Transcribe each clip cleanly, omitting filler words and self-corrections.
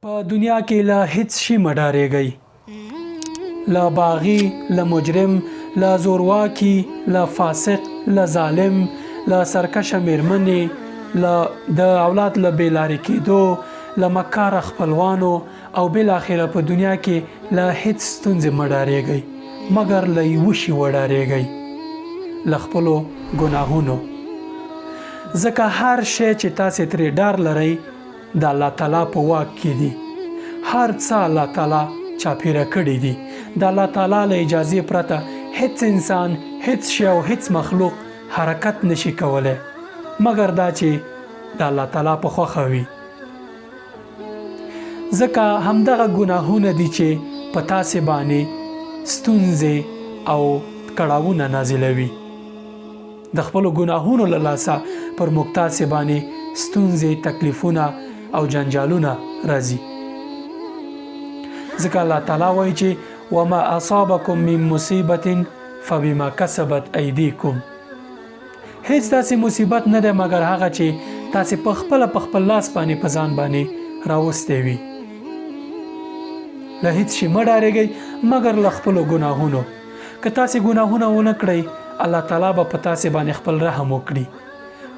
په دنیا کې له هیڅ شي مه ډارېږئ، له باغي، له مجرم، له زورواکي، له فاسق، له ظالم، له سرکشه میرمنې، د اولاد له بېلارې کېدو، له مکاره خپلوانو او بالاخره په دنیا کې له هیڅ ستونزې مه ډارېږئ مګر له یوه شي وډارېږئ، له خپلو ګناهونو. ځکه هر شی چې تاسې ترې ډار لرئ د الله تعالی په واک کې دي. هر څه الله تعالی چاپیره کړي دي. د الله تعالی له اجازې پرته هیڅ انسان، هیڅ شی او هیڅ مخلوق حرکت نشي کولی مګر دا چې د الله تعالی په خوښه وي. ځکه همدغه ګناهونه دي چې په تاسې باندې ستونزې او کړاوونه نازلوي. د خپلو ګناهونو له لاسه پر موږ تاسې باندې ستونزې، تکلیفونه او جنجالونه راځي. ځکه الله تعالی وایي چې وما اصابکم من مصیبت فبما کسبت ایدیکم. هیڅ داسې مصیبت نه ده مګر هغه چې تاسې په خپل لاس باندې په ځان باندې راوستې وي. له هیڅ شي مه ډارېږئ مګر له خپلو ګناهونو. که تاسې ګناهونه ونه کړئ الله تعالی به په تاسې باندې خپل رحم وکړي.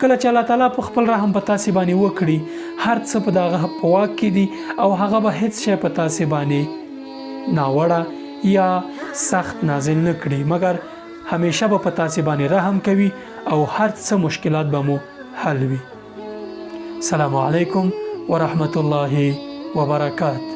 کله چې الله تعالی په خپل رحم په تاسې باندې وکړي هر څه په دغه په واک کې دي او هغه به هیڅ شی په تاسې باندې ناوړه یا سخت نازل نه کړي مګر همیشه به په تاسې باندې رحم کوي او هر څه مشکلات به مو حل وي. السلام علیکم ورحمت الله وبرکاته.